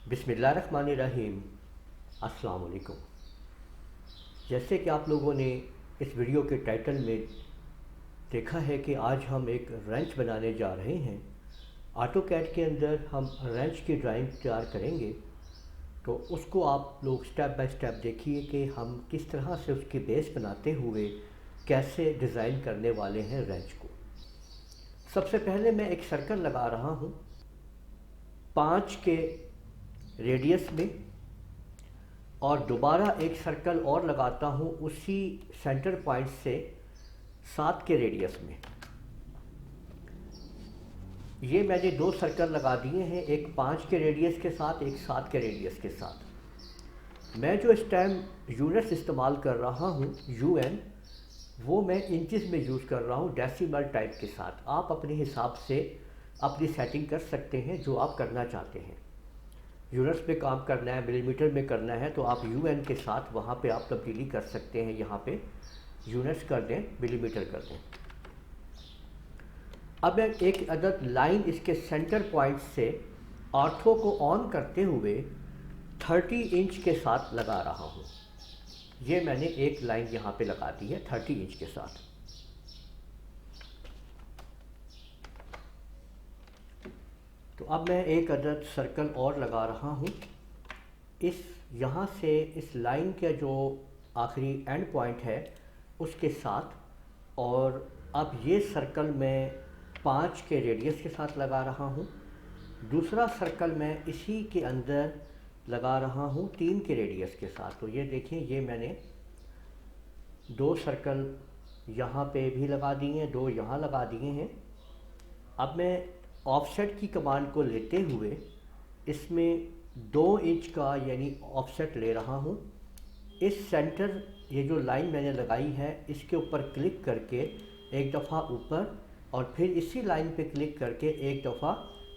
बिस्मिल्लाहिर्रहमानिर्रहीम। अस्सलाम वालेकुम। जैसे कि आप लोगों ने इस वीडियो के टाइटल में देखा है कि आज हम एक रेंच बनाने जा रहे हैं। ऑटोकैड के अंदर हम रेंच की ड्राइंग तैयार करेंगे, तो उसको आप लोग स्टेप बाय स्टेप देखिए कि हम किस तरह से उसकी बेस बनाते हुए कैसे डिज़ाइन करने वाले हैं रेंच को। सबसे पहले मैं एक सर्कल लगा रहा हूँ 5 के रेडियस में, और दोबारा एक सर्कल और लगाता हूँ उसी सेंटर पॉइंट से 7 के रेडियस में। ये मैंने 2 सर्कल लगा दिए हैं, एक 5 के रेडियस के साथ, एक 7 के रेडियस के साथ। मैं जो इस टाइम यूनिट्स इस्तेमाल कर रहा हूँ UN, वो मैं इंचज़ में यूज़ कर रहा हूँ डेसिमल टाइप के साथ। आप अपने हिसाब से अपनी सेटिंग कर सकते हैं जो आप करना चाहते हैं। यूनिट्स पे काम करना है, मिलीमीटर में करना है, तो आप UN के साथ वहाँ पे आप तब्दीली कर सकते हैं। यहाँ पे यूनिट्स कर दें, मिलीमीटर कर दें। अब मैं एक अदद लाइन इसके सेंटर पॉइंट से ऑर्थो को ऑन करते हुए 30 इंच के साथ लगा रहा हूँ। ये मैंने एक लाइन यहाँ पे लगा दी है 30 इंच के साथ। तो अब मैं एक अदद सर्कल और लगा रहा हूँ इस यहाँ से, इस लाइन का जो आखिरी एंड पॉइंट है उसके साथ। और अब ये सर्कल मैं 5 के रेडियस के साथ लगा रहा हूँ। दूसरा सर्कल मैं इसी के अंदर लगा रहा हूँ 3 के रेडियस के साथ। तो ये देखें, ये मैंने 2 सर्कल यहाँ पे भी लगा दिए हैं, 2 यहाँ लगा दिए हैं। अब मैं ऑफसेट की कमांड को लेते हुए इसमें 2 इंच का यानी ऑफसेट ले रहा हूँ। इस सेंटर, ये जो लाइन मैंने लगाई है, इसके ऊपर क्लिक करके एक दफ़ा ऊपर, और फिर इसी लाइन पे क्लिक करके एक दफ़ा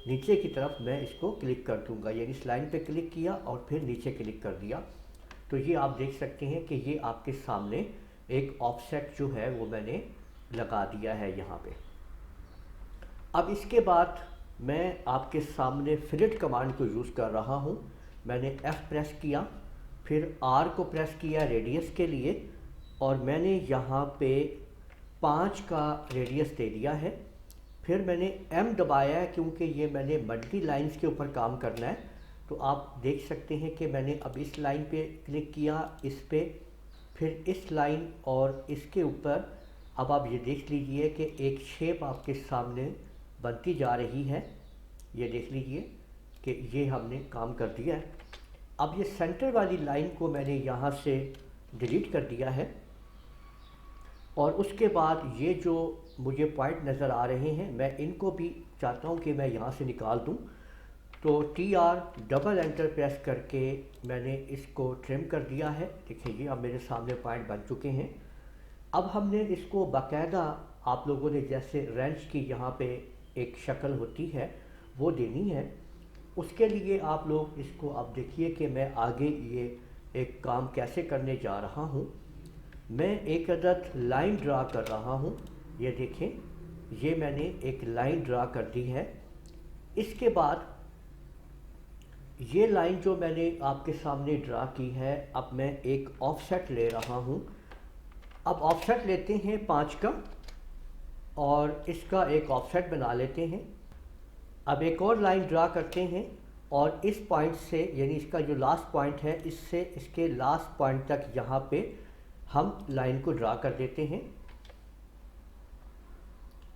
नीचे की तरफ मैं इसको क्लिक कर दूंगा। यानी इस लाइन पे क्लिक किया और फिर नीचे क्लिक कर दिया। तो ये आप देख सकते हैं कि ये आपके सामने एक ऑफसेट जो है वो मैंने लगा दिया है यहाँ पे। अब इसके बाद मैं आपके सामने फिलेट कमांड को यूज़ कर रहा हूँ। मैंने F प्रेस किया, फिर R को प्रेस किया रेडियस के लिए, और मैंने यहाँ पे 5 का रेडियस दे दिया है। फिर मैंने M दबाया है क्योंकि ये मैंने मल्टी लाइंस के ऊपर काम करना है। तो आप देख सकते हैं कि मैंने अब इस लाइन पे क्लिक किया, इस पे, फिर इस लाइन और इसके ऊपर। अब आप ये देख लीजिए कि एक शेप आपके सामने बनती जा रही है। ये देख लीजिए कि ये हमने काम कर दिया है। अब ये सेंटर वाली लाइन को मैंने यहाँ से डिलीट कर दिया है, और उसके बाद ये जो मुझे पॉइंट नज़र आ रहे हैं, मैं इनको भी चाहता हूँ कि मैं यहाँ से निकाल दूँ। तो TR डबल एंटर प्रेस करके मैंने इसको ट्रिम कर दिया है। देखिए, ये अब मेरे सामने पॉइंट बन चुके हैं। अब हमने इसको बाकायदा, आप लोगों ने जैसे रेंच की यहाँ पे एक शक्ल होती है वो देनी है। उसके लिए आप लोग इसको, अब देखिए कि मैं आगे ये एक काम कैसे करने जा रहा हूँ। मैं एक अदद लाइन ड्रा कर रहा हूँ। ये देखें, ये मैंने एक लाइन ड्रा कर दी है। इसके बाद ये लाइन जो मैंने आपके सामने ड्रा की है, अब मैं एक ऑफसेट ले रहा हूँ। अब ऑफसेट लेते हैं 5 का, और इसका एक ऑफसेट बना लेते हैं। अब एक और लाइन ड्रा करते हैं, और इस पॉइंट से, यानी इसका जो लास्ट पॉइंट है, इससे इसके लास्ट पॉइंट तक यहाँ पे हम लाइन को ड्रा कर देते हैं।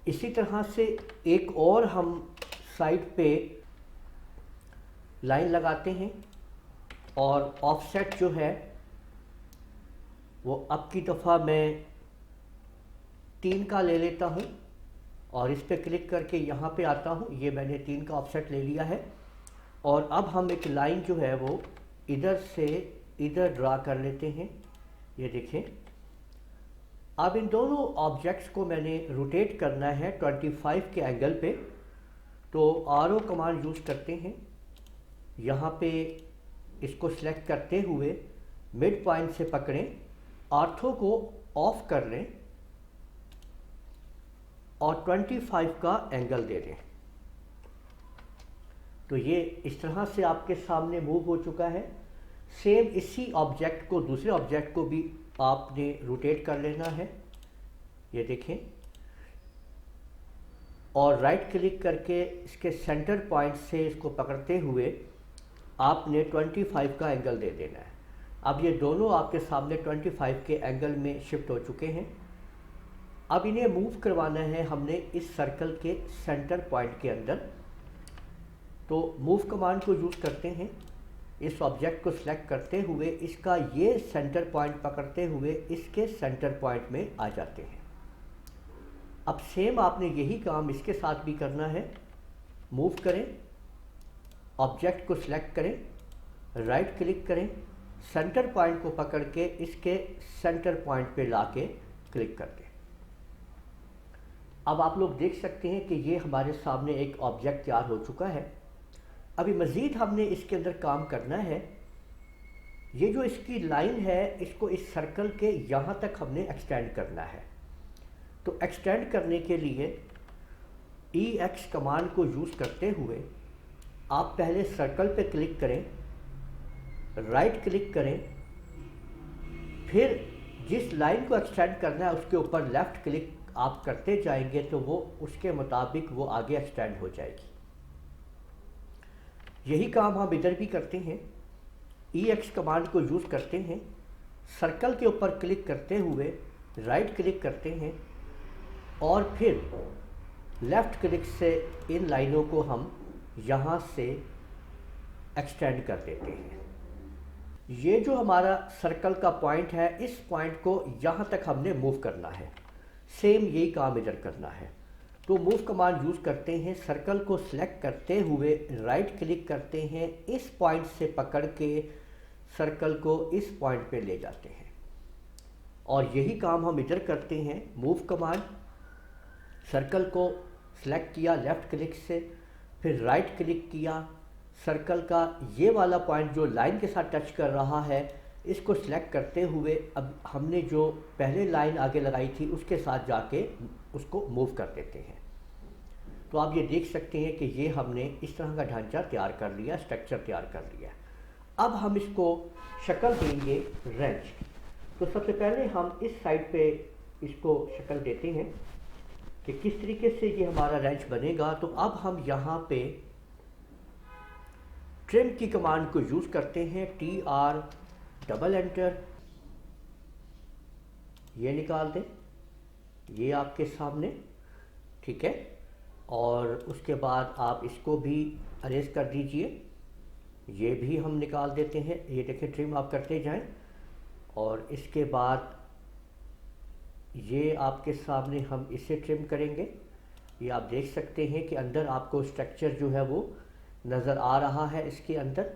इसी तरह से एक और हम साइड पे लाइन लगाते हैं, और ऑफसेट जो है वो अब की दफ़ा मैं 3 का ले लेता हूँ, और इस पर क्लिक करके यहाँ पे आता हूँ। ये मैंने 3 का ऑफसेट ले लिया है, और अब हम एक लाइन जो है वो इधर से इधर ड्रा कर लेते हैं। ये देखें, अब इन दोनों ऑब्जेक्ट्स को मैंने रोटेट करना है 25 के एंगल पे। तो RO कमांड यूज़ करते हैं। यहाँ पे इसको सिलेक्ट करते हुए मिड पॉइंट से पकड़ें, ऑर्थो को ऑफ कर लें, और 25 का एंगल दे दें। तो ये इस तरह से आपके सामने मूव हो चुका है। सेम इसी ऑब्जेक्ट को, दूसरे ऑब्जेक्ट को भी आपने रोटेट कर लेना है, ये देखें, और राइट क्लिक करके इसके सेंटर पॉइंट से इसको पकड़ते हुए आपने 25 का एंगल दे देना है। अब ये दोनों आपके सामने 25 के एंगल में शिफ्ट हो चुके हैं। अब इन्हें मूव करवाना है हमने इस सर्कल के सेंटर पॉइंट के अंदर। तो मूव कमांड को यूज़ करते हैं, इस ऑब्जेक्ट को सिलेक्ट करते हुए इसका ये सेंटर पॉइंट पकड़ते हुए इसके सेंटर पॉइंट में आ जाते हैं। अब सेम आपने यही काम इसके साथ भी करना है। मूव करें, ऑब्जेक्ट को सिलेक्ट करें, राइट क्लिक करें, सेंटर पॉइंट को पकड़ के इसके सेंटर पॉइंट पे लाके क्लिक कर दें। अब आप लोग देख सकते हैं कि ये हमारे सामने एक ऑब्जेक्ट तैयार हो चुका है। अभी मज़ीद हमने इसके अंदर काम करना है। ये जो इसकी लाइन है, इसको इस सर्कल के यहाँ तक हमने एक्सटेंड करना है। तो एक्सटेंड करने के लिए EX कमांड को यूज़ करते हुए आप पहले सर्कल पे क्लिक करें, राइट क्लिक करें, फिर जिस लाइन को एक्सटेंड करना है उसके ऊपर लेफ़्ट क्लिक आप करते जाएंगे तो वो उसके मुताबिक वो आगे एक्सटेंड हो जाएगी। यही काम हम इधर भी करते हैं। EX कमांड को यूज़ करते हैं, सर्कल के ऊपर क्लिक करते हुए राइट क्लिक करते हैं और फिर लेफ़्ट क्लिक से इन लाइनों को हम यहाँ से एक्सटेंड कर देते हैं। ये जो हमारा सर्कल का पॉइंट है, इस पॉइंट को यहाँ तक हमने मूव करना है। सेम यही काम इधर करना है। तो मूव कमांड यूज़ करते हैं, सर्कल को सिलेक्ट करते हुए राइट क्लिक करते हैं, इस पॉइंट से पकड़ के सर्कल को इस पॉइंट पे ले जाते हैं और यही काम हम इधर करते हैं। मूव कमांड, सर्कल को सिलेक्ट किया लेफ़्ट क्लिक से, फिर राइट क्लिक किया, सर्कल का ये वाला पॉइंट जो लाइन के साथ टच कर रहा है इसको सिलेक्ट करते हुए अब हमने जो पहले लाइन आगे लगाई थी उसके साथ जाके उसको मूव कर देते हैं। तो आप ये देख सकते हैं कि ये हमने इस तरह का ढांचा तैयार कर लिया, स्ट्रक्चर तैयार कर लिया। अब हम इसको शक्ल देंगे रेंच। तो सबसे पहले हम इस साइड पे इसको शक्ल देते हैं कि किस तरीके से ये हमारा रेंच बनेगा। तो अब हम यहाँ पे ट्रिम की कमांड को यूज़ करते हैं, TR डबल एंटर, ये निकाल दें, ये आपके सामने, ठीक है। और उसके बाद आप इसको भी अरेज कर दीजिए, ये भी हम निकाल देते हैं। ये देखें, ट्रिम आप करते जाएं और इसके बाद ये आपके सामने हम इसे ट्रिम करेंगे। ये आप देख सकते हैं कि अंदर आपको स्ट्रक्चर जो है वो नज़र आ रहा है इसके अंदर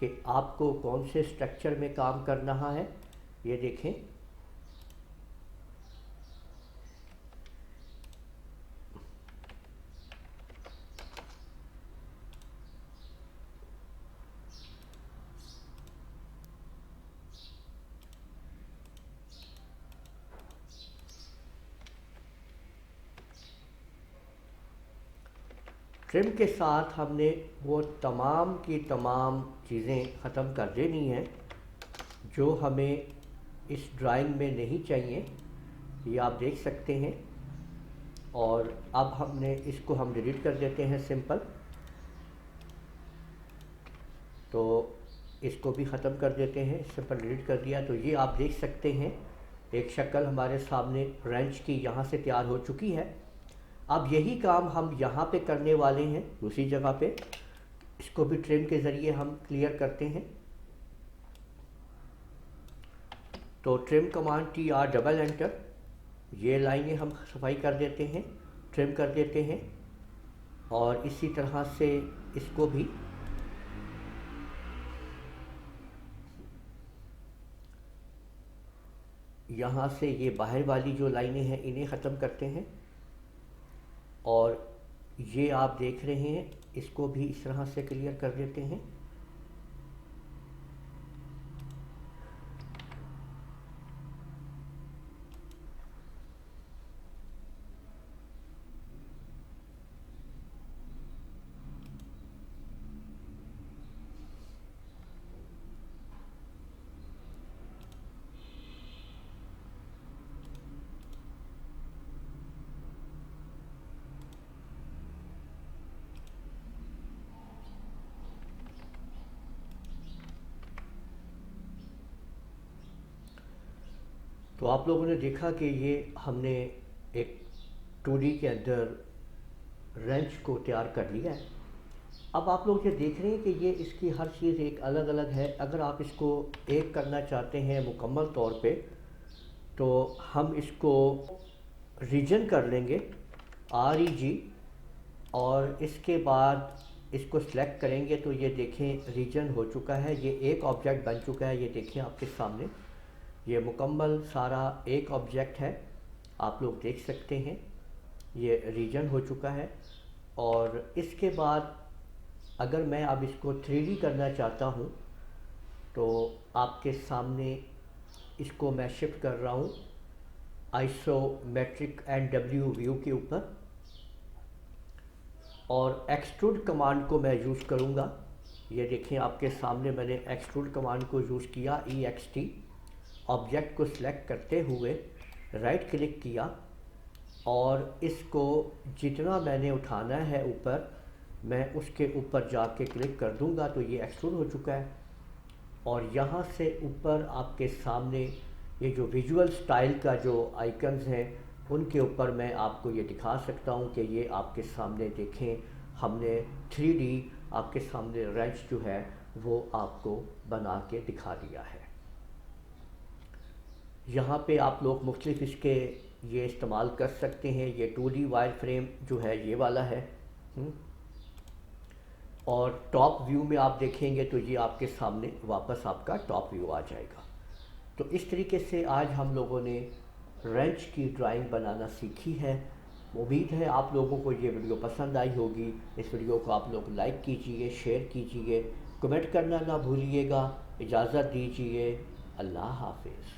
कि आपको कौन से स्ट्रक्चर में काम करना है। ये देखें, ट्रिम के साथ हमने वो तमाम की तमाम चीज़ें ख़त्म कर देनी हैं जो हमें इस ड्राइंग में नहीं चाहिए। ये आप देख सकते हैं। और अब हमने इसको हम डिलीट कर देते हैं सिंपल। तो इसको भी ख़त्म कर देते हैं, सिंपल डिलीट कर दिया। तो ये आप देख सकते हैं एक शक्ल हमारे सामने रेंच की यहाँ से तैयार हो चुकी है। अब यही काम हम यहाँ पे करने वाले हैं दूसरी जगह पे। इसको भी ट्रिम के ज़रिए हम क्लियर करते हैं। तो trim command TR double enter, ये लाइनें हम सफाई कर देते हैं, ट्रिम कर देते हैं। और इसी तरह से इसको भी यहाँ से ये बाहर वाली जो लाइनें हैं इन्हें ख़त्म करते हैं। और ये आप देख रहे हैं, इसको भी इस तरह से क्लियर कर देते हैं। तो आप लोगों ने देखा कि ये हमने एक 2D के अंदर रेंच को तैयार कर लिया है। अब आप लोग ये देख रहे हैं कि ये इसकी हर चीज़ एक अलग अलग है। अगर आप इसको एक करना चाहते हैं मुकम्मल तौर पे, तो हम इसको रीजन कर लेंगे, REG, और इसके बाद इसको सिलेक्ट करेंगे तो ये देखें रीजन हो चुका है। ये एक ऑब्जेक्ट बन चुका है, ये देखें आपके सामने, ये मुकम्मल सारा एक ऑब्जेक्ट है, आप लोग देख सकते हैं ये रीजन हो चुका है। और इसके बाद अगर मैं अब इसको 3D करना चाहता हूँ तो आपके सामने इसको मैं शिफ्ट कर रहा हूँ आइसोमेट्रिक NW व्यू के ऊपर, और एक्सट्रूड कमांड को मैं यूज़ करूँगा। ये देखें आपके सामने मैंने एक्सट्रूड कमांड को यूज़ किया, EXT। ऑब्जेक्ट को सिलेक्ट करते हुए राइट क्लिक किया और इसको जितना मैंने उठाना है ऊपर, मैं उसके ऊपर जाके क्लिक कर दूंगा तो ये एक्सट्रूड हो चुका है। और यहाँ से ऊपर आपके सामने ये जो विजुअल स्टाइल का जो आइकन्स हैं उनके ऊपर मैं आपको ये दिखा सकता हूँ कि ये आपके सामने देखें, हमने 3D आपके सामने रेंच जो है वो आपको बना के दिखा दिया है। यहाँ पे आप लोग मुख्तलिफ इसके ये इस्तेमाल कर सकते हैं। ये 2D वायर फ्रेम जो है ये वाला है। और टॉप व्यू में आप देखेंगे तो ये आपके सामने वापस आपका टॉप व्यू आ जाएगा। तो इस तरीके से आज हम लोगों ने रेंच की ड्राइंग बनाना सीखी है। उम्मीद है आप लोगों को ये वीडियो पसंद आई होगी। इस वीडियो को आप लोग लाइक कीजिए, शेयर कीजिए, कमेंट करना ना भूलिएगा। इजाज़त दीजिए, अल्लाह हाफिज़।